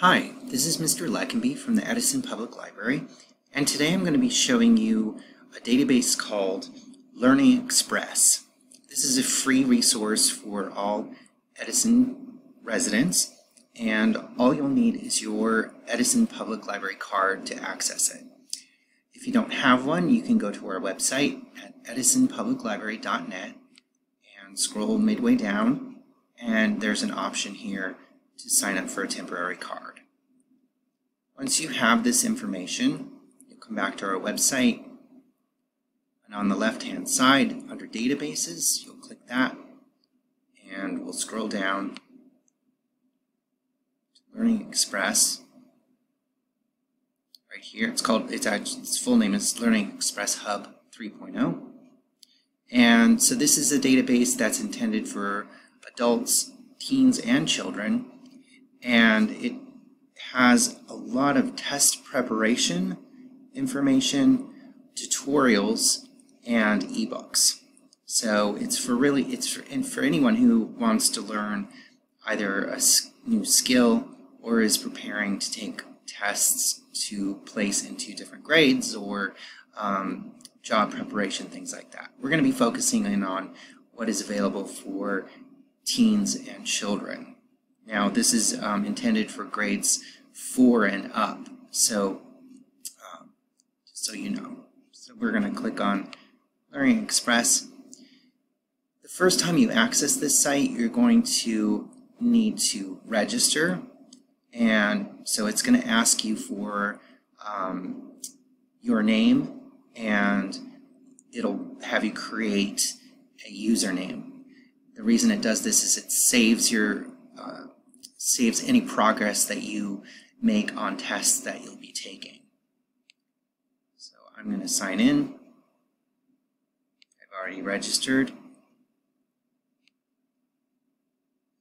Hi, this is Mr. Leckenby from the Edison Public Library, and today I'm going to be showing you a database called Learning Express. This is a free resource for all Edison residents, and all you'll need is your Edison Public Library card to access it. If you don't have one, you can go to our website at edisonpubliclibrary.net and scroll midway down, and there's an option here to sign up for a temporary card. Once you have this information, you'll come back to our website, and on the left-hand side, under Databases, you'll click that, and we'll scroll down to Learning Express. Right here, its full name is Learning Express Hub 3.0. And so this is a database that's intended for adults, teens, and children, and it has a lot of test preparation information, tutorials, and ebooks. So it's for anyone who wants to learn either a new skill or is preparing to take tests to place into different grades or job preparation, things like that. We're going to be focusing in on what is available for teens and children. Now, this is intended for grades 4 and up, so just so you know. So we're going to click on Learning Express. The first time you access this site, you're going to need to register, and so it's going to ask you for your name, and it'll have you create a username. The reason it does this is it saves any progress that you make on tests that you'll be taking. So I'm going to sign in. I've already registered.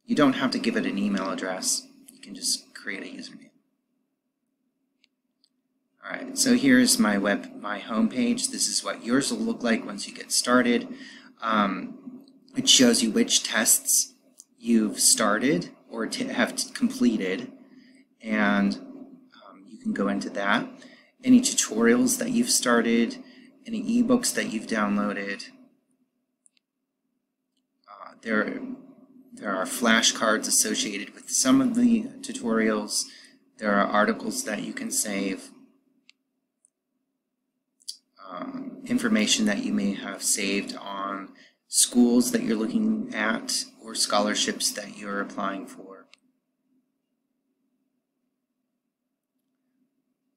You don't have to give it an email address. You can just create a username. Alright, so here's my home page. This is what yours will look like once you get started. It shows you which tests you've started or have completed, and you can go into that. Any tutorials that you've started, any ebooks that you've downloaded. There are flashcards associated with some of the tutorials. There are articles that you can save. Information that you may have saved on schools that you're looking at or scholarships that you're applying for.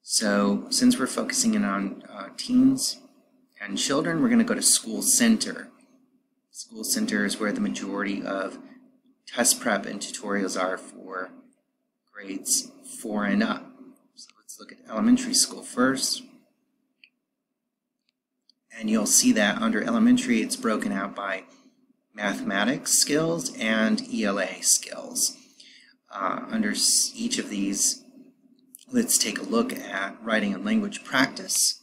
So since we're focusing in on teens and children, we're going to go to School Center. School Center is where the majority of test prep and tutorials are for grades 4 and up. So let's look at elementary school first. And you'll see that under elementary, it's broken out by mathematics skills and ELA skills. Under each of these, let's take a look at writing and language practice.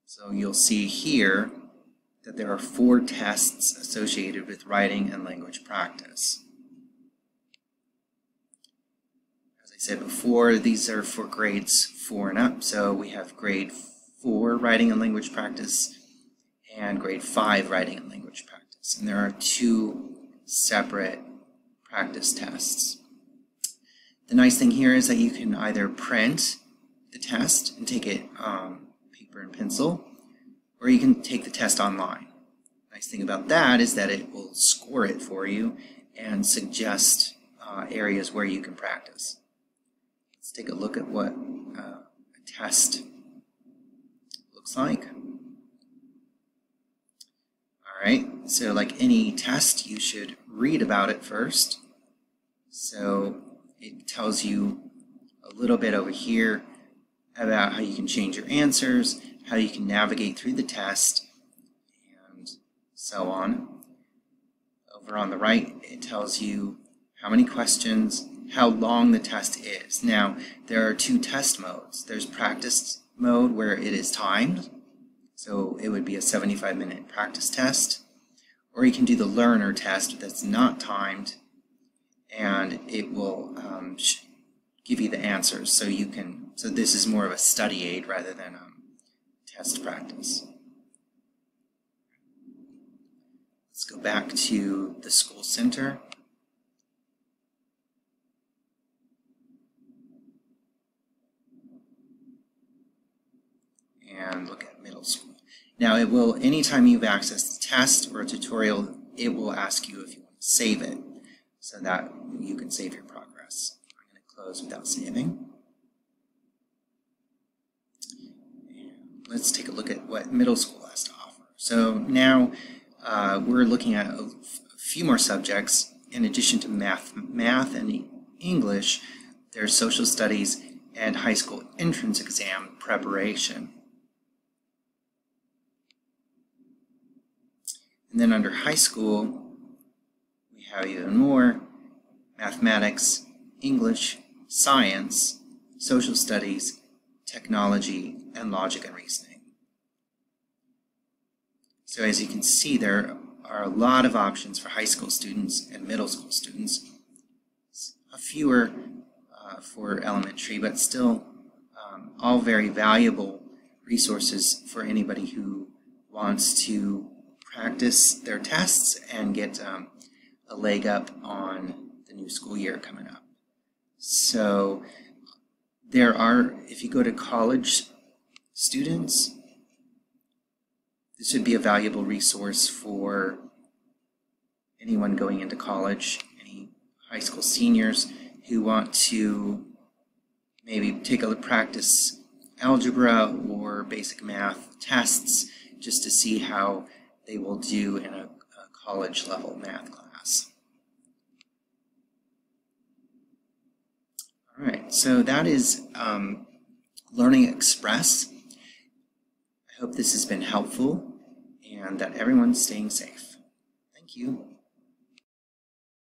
So you'll see here that there are 4 tests associated with writing and language practice. As I said before, these are for grades 4 and up, so we have grade 4 writing and language practice and grade 5 writing and language practice. And there are 2 separate practice tests. The nice thing here is that you can either print the test and take it paper and pencil, or you can take the test online. The nice thing about that is that it will score it for you and suggest areas where you can practice. Let's take a look at what a test looks like. Alright, so like any test, you should read about it first. So it tells you a little bit over here about how you can change your answers, how you can navigate through the test, and so on. Over on the right, it tells you how many questions, how long the test is. Now, there are 2 test modes. There's practice mode where it is timed, so it would be a 75-minute practice test, or you can do the learner test that's not timed, and it will give you the answers, so you can. So this is more of a study aid rather than test practice. Let's go back to the school center. And look at middle school. Now it will, anytime you've accessed a test or a tutorial, it will ask you if you want to save it, so that you can save your progress. I'm going to close without saving. And let's take a look at what middle school has to offer. So now we're looking at a few more subjects. In addition to math and English, there's social studies and high school entrance exam preparation. And then under high school, we have even more: mathematics, English, science, social studies, technology, and logic and reasoning. So as you can see, there are a lot of options for high school students and middle school students. A fewer for elementary, but still all very valuable resources for anybody who wants to practice their tests and get a leg up on the new school year coming up. So there are, if you go to college students, this would be a valuable resource for anyone going into college, any high school seniors who want to maybe take a practice algebra or basic math tests just to see how they will do in a college level math class. All right, so that is Learning Express. I hope this has been helpful and that everyone's staying safe. Thank you.